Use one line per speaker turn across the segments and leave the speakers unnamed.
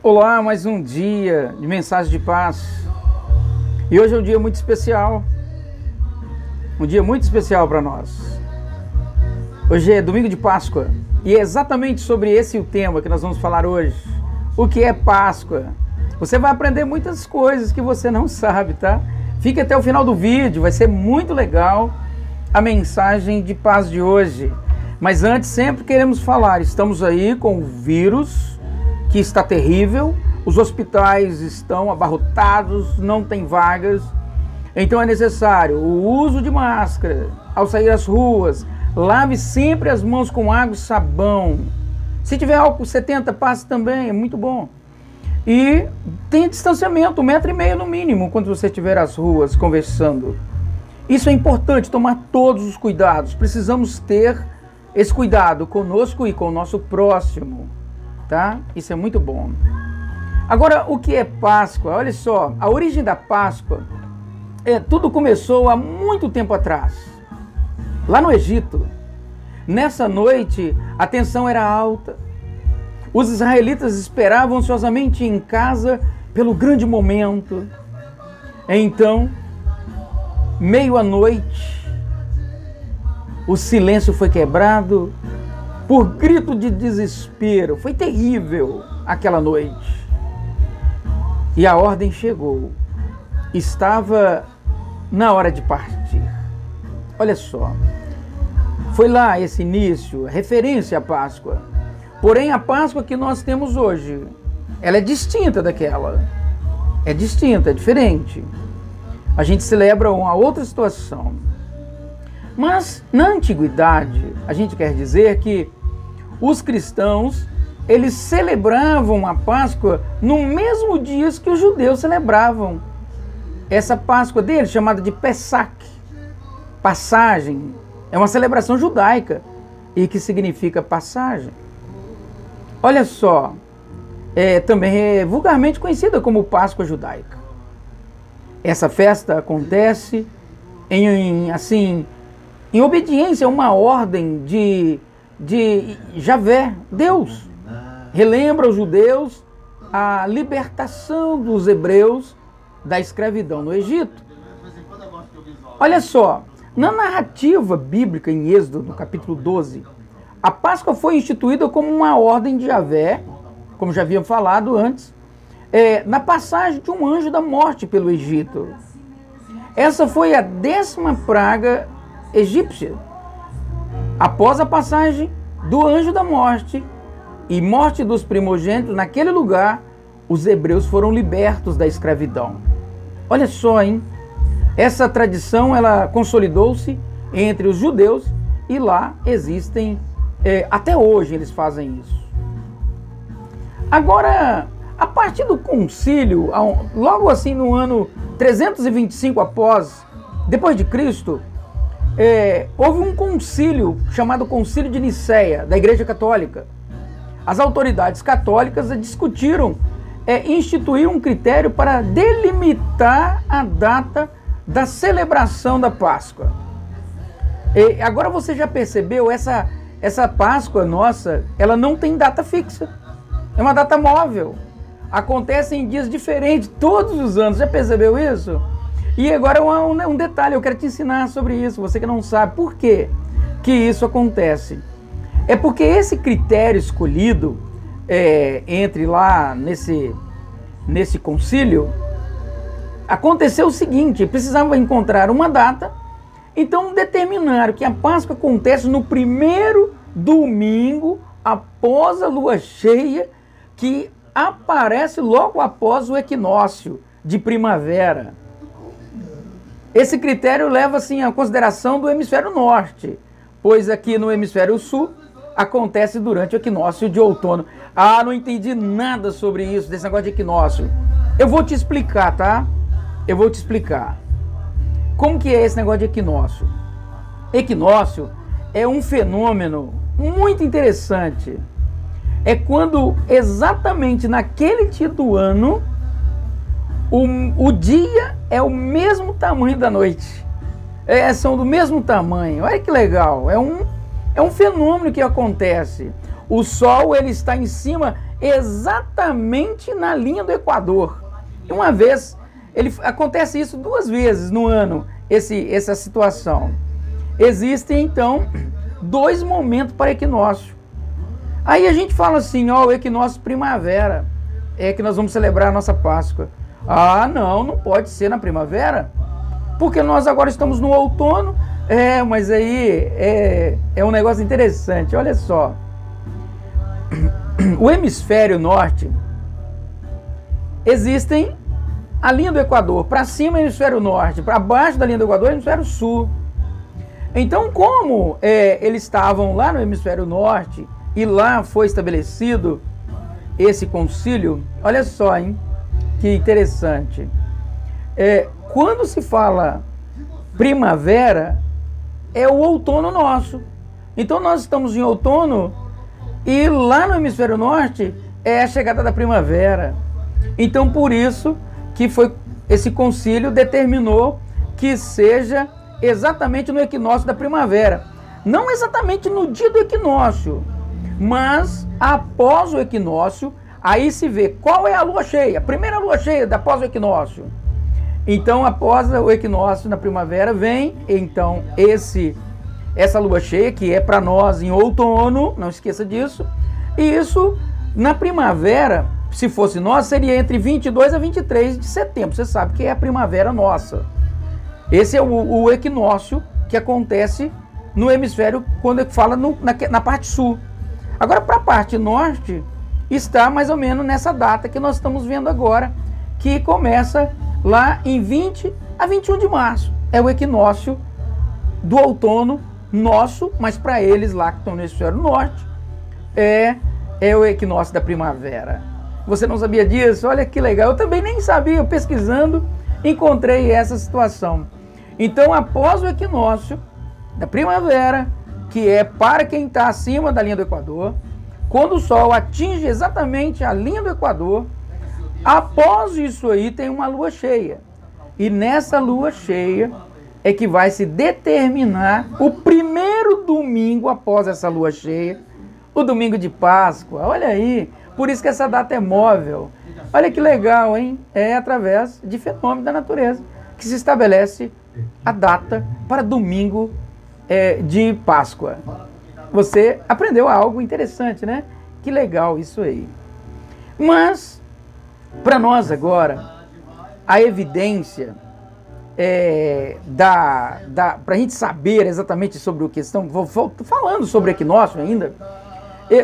Olá, mais um dia de mensagem de paz. E hoje é um dia muito especial. Um dia muito especial para nós. Hoje é domingo de Páscoa. E é exatamente sobre esse o tema que nós vamos falar hoje. O que é Páscoa? Você vai aprender muitas coisas que você não sabe, tá? Fique até o final do vídeo, vai ser muito legal a mensagem de paz de hoje. Mas antes, sempre queremos falar, estamos aí com o vírus que está terrível, os hospitais estão abarrotados, não tem vagas, então é necessário o uso de máscara ao sair às ruas, lave sempre as mãos com água e sabão, se tiver álcool 70, passe também, é muito bom. E tenha distanciamento, 1,5 m no mínimo, quando você estiver às ruas conversando. Isso é importante, tomar todos os cuidados, precisamos ter esse cuidado conosco e com o nosso próximo. Tá? Isso é muito bom. Agora, o que é Páscoa? Olha só, a origem da Páscoa, tudo começou há muito tempo atrás, lá no Egito. Nessa noite, a tensão era alta. Os israelitas esperavam ansiosamente em casa pelo grande momento. Então, meio à noite, o silêncio foi quebrado por grito de desespero. Foi terrível aquela noite. E a ordem chegou. Estava na hora de partir. Olha só. Foi lá esse início, referência à Páscoa. Porém, a Páscoa que nós temos hoje, ela é distinta daquela. É distinta, é diferente. A gente celebra uma outra situação. Mas, na antiguidade, a gente quer dizer que os cristãos, eles celebravam a Páscoa no mesmo dia que os judeus celebravam. Essa Páscoa deles, chamada de Pesach, passagem, é uma celebração judaica e que significa passagem. Olha só, também é vulgarmente conhecida como Páscoa judaica. Essa festa acontece em obediência a uma ordem de Javé, Deus. Relembra os judeus a libertação dos hebreus da escravidão no Egito. Olha só, na narrativa bíblica em Êxodo, no capítulo 12, a Páscoa foi instituída como uma ordem de Javé, como já havíamos falado antes, na passagem de um anjo da morte pelo Egito. Essa foi a 10ª praga egípcia. Após a passagem do anjo da morte e morte dos primogênitos naquele lugar, os hebreus foram libertos da escravidão. Olha só, hein? Essa tradição, ela consolidou-se entre os judeus e lá existem, até hoje eles fazem isso. Agora, a partir do concílio, logo assim no ano 325 depois de Cristo, houve um concílio chamado Concílio de Nicéia, da Igreja Católica. As autoridades católicas discutiram instituir um critério para delimitar a data da celebração da Páscoa. Agora você já percebeu, essa Páscoa nossa, ela não tem data fixa. É uma data móvel. Acontece em dias diferentes todos os anos. Já percebeu isso? E agora um detalhe, eu quero te ensinar sobre isso, você que não sabe. Por quê que isso acontece? É porque esse critério escolhido entre lá nesse concílio, aconteceu o seguinte, precisava encontrar uma data, então determinaram que a Páscoa acontece no primeiro domingo após a lua cheia, que aparece logo após o equinócio de primavera. Esse critério leva assim a consideração do hemisfério norte, pois aqui no hemisfério sul acontece durante o equinócio de outono. Ah, não entendi nada sobre isso, desse negócio de equinócio. Eu vou te explicar, tá? Eu vou te explicar. Como que é esse negócio de equinócio? Equinócio é um fenômeno muito interessante. É quando exatamente naquele dia do ano o dia é o mesmo tamanho da noite. São do mesmo tamanho. Olha que legal. É um fenômeno que acontece. O Sol ele está em cima exatamente na linha do Equador. E uma vez, acontece isso 2 vezes no ano, essa situação. Existem então 2 momentos para equinócio. Aí a gente fala assim, ó, o equinócio primavera, é que nós vamos celebrar a nossa Páscoa. Ah, não pode ser na primavera, porque nós agora estamos no outono. Mas aí é um negócio interessante, olha só. O hemisfério norte, existem a linha do Equador, para cima é o hemisfério norte, para baixo da linha do Equador é o hemisfério sul. Então, como eles estavam lá no hemisfério norte, e lá foi estabelecido esse concílio, olha só, hein, que interessante. Quando se fala primavera, é o outono nosso. Então nós estamos em outono e lá no hemisfério norte é a chegada da primavera. Então por isso que esse concílio determinou que seja exatamente no equinócio da primavera. Não exatamente no dia do equinócio, mas após o equinócio, aí se vê qual é a lua cheia, a primeira lua cheia após o equinócio. Então, após o equinócio na primavera, vem então essa lua cheia, que é para nós em outono, não esqueça disso. E isso, na primavera, se fosse nós, seria entre 22 a 23 de setembro. Você sabe que é a primavera nossa. Esse é o equinócio que acontece no hemisfério, quando fala na parte sul. Agora, para a parte norte, está mais ou menos nessa data que nós estamos vendo agora, que começa lá em 20 a 21 de março. É o equinócio do outono nosso, mas para eles lá que estão no hemisfério norte, é o equinócio da primavera. Você não sabia disso? Olha que legal. Eu também nem sabia, pesquisando, encontrei essa situação. Então, após o equinócio da primavera, que é para quem está acima da linha do Equador, quando o Sol atinge exatamente a linha do Equador, após isso aí tem uma lua cheia. E nessa lua cheia é que vai se determinar o primeiro domingo após essa lua cheia, o domingo de Páscoa. Olha aí, por isso que essa data é móvel. Olha que legal, hein? É através de fenômeno da natureza que se estabelece a data para domingo de Páscoa. Você aprendeu algo interessante, né? Que legal isso aí. Mas, para nós agora, a evidência para a gente saber exatamente sobre o que estamos falando sobre equinócio ainda,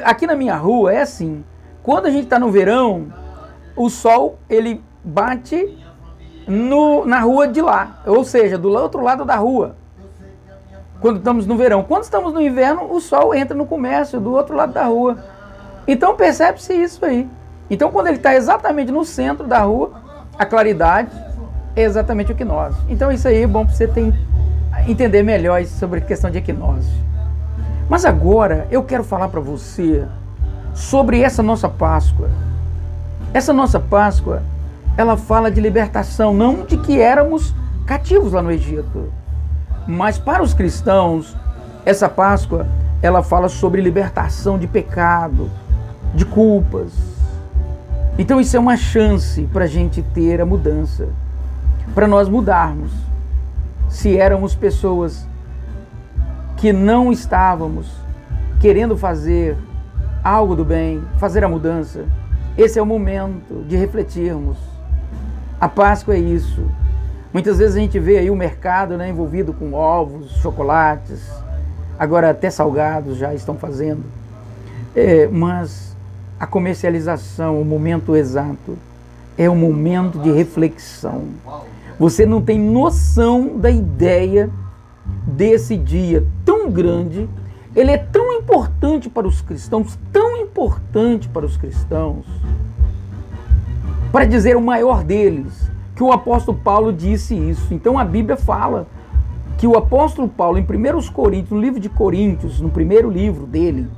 aqui na minha rua é assim, quando a gente está no verão, o sol ele bate na rua de lá, ou seja, do outro lado da rua, quando estamos no verão. Quando estamos no inverno, o sol entra no comércio do outro lado da rua. Então percebe-se isso aí. Então quando ele está exatamente no centro da rua, a claridade é exatamente o equinócio. Então isso aí é bom para você entender melhor sobre a questão de equinócio. Mas agora eu quero falar para você sobre essa nossa Páscoa. Essa nossa Páscoa, ela fala de libertação, não de que éramos cativos lá no Egito. Mas para os cristãos, essa Páscoa, ela fala sobre libertação de pecado, de culpas. Então isso é uma chance para a gente ter a mudança, para nós mudarmos. Se éramos pessoas que não estávamos querendo fazer algo do bem, fazer a mudança, esse é o momento de refletirmos. A Páscoa é isso. Muitas vezes a gente vê aí o mercado, né, envolvido com ovos, chocolates, agora até salgados já estão fazendo. Mas a comercialização, o momento exato, é um momento de reflexão. Você não tem noção da ideia desse dia tão grande. Ele é tão importante para os cristãos, tão importante para os cristãos, para dizer o maior deles, que o apóstolo Paulo disse isso. Então a Bíblia fala que o apóstolo Paulo, em 1 Coríntios, no livro de Coríntios, no primeiro livro dele,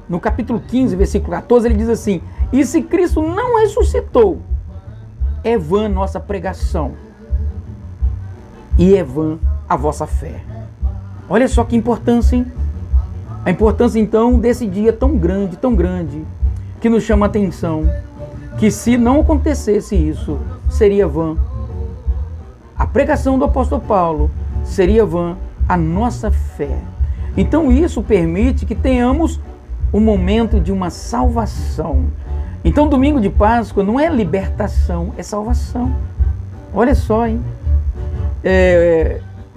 no capítulo 15, versículo 14, ele diz assim: e se Cristo não ressuscitou, é vã nossa pregação e é vã a vossa fé. Olha só que importância, hein? A importância então desse dia tão grande, que nos chama a atenção, que se não acontecesse isso, seria vã a pregação do apóstolo Paulo, seria vã a nossa fé. Então isso permite que tenhamos um momento de uma salvação. Então domingo de Páscoa não é libertação, é salvação. Olha só, hein?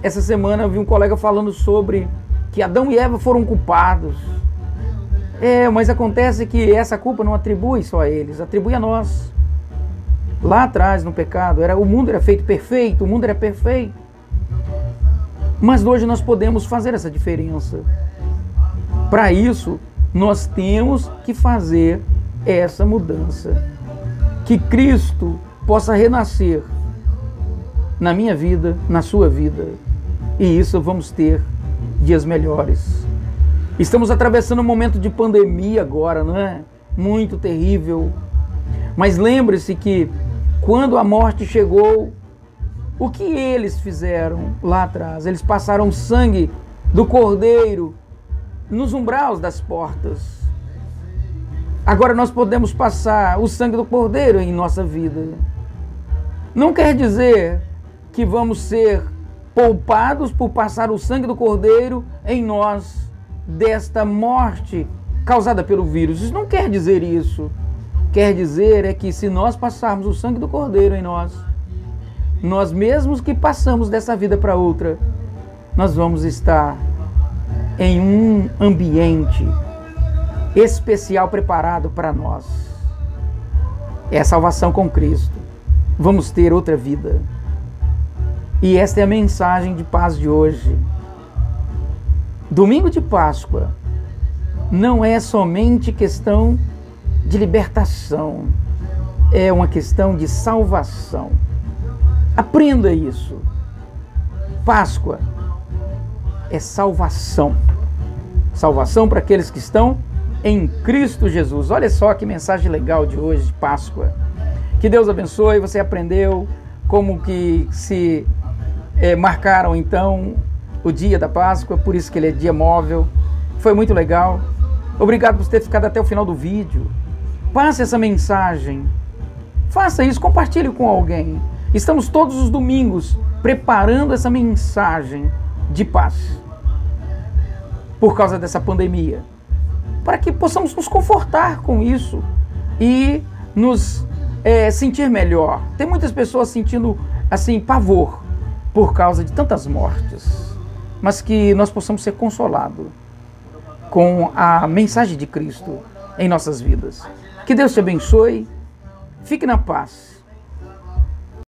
Essa semana eu vi um colega falando sobre que Adão e Eva foram culpados. Mas acontece que essa culpa não atribui só a eles, atribui a nós. Lá atrás, no pecado, o mundo era feito perfeito, o mundo era perfeito. Mas hoje nós podemos fazer essa diferença. Para isso, nós temos que fazer essa mudança. Que Cristo possa renascer na minha vida, na sua vida. E isso vamos ter dias melhores. Estamos atravessando um momento de pandemia agora, não é? Muito terrível. Mas lembre-se que quando a morte chegou, o que eles fizeram lá atrás? Eles passaram sangue do Cordeiro nos umbrais das portas. Agora nós podemos passar o sangue do Cordeiro em nossa vida. Não quer dizer que vamos ser poupados por passar o sangue do Cordeiro em nós desta morte causada pelo vírus. Isso não quer dizer isso. Quer dizer que se nós passarmos o sangue do Cordeiro em nós mesmos que passamos dessa vida para outra, nós vamos estar em um ambiente especial preparado para nós. É a salvação com Cristo. Vamos ter outra vida. E esta é a mensagem de paz de hoje. Domingo de Páscoa não é somente questão de libertação, é uma questão de salvação. Aprenda isso. Páscoa é salvação. Salvação para aqueles que estão em Cristo Jesus. Olha só que mensagem legal de hoje, de Páscoa. Que Deus abençoe. Você aprendeu como que se marcaram então o dia da Páscoa, por isso que ele é dia móvel. Foi muito legal. Obrigado por ter ficado até o final do vídeo. Passe essa mensagem. Faça isso, compartilhe com alguém. Estamos todos os domingos preparando essa mensagem de paz por causa dessa pandemia, para que possamos nos confortar com isso e nos sentir melhor. Tem muitas pessoas sentindo assim pavor por causa de tantas mortes, mas que nós possamos ser consolados com a mensagem de Cristo em nossas vidas. Que Deus te abençoe. Fique na paz.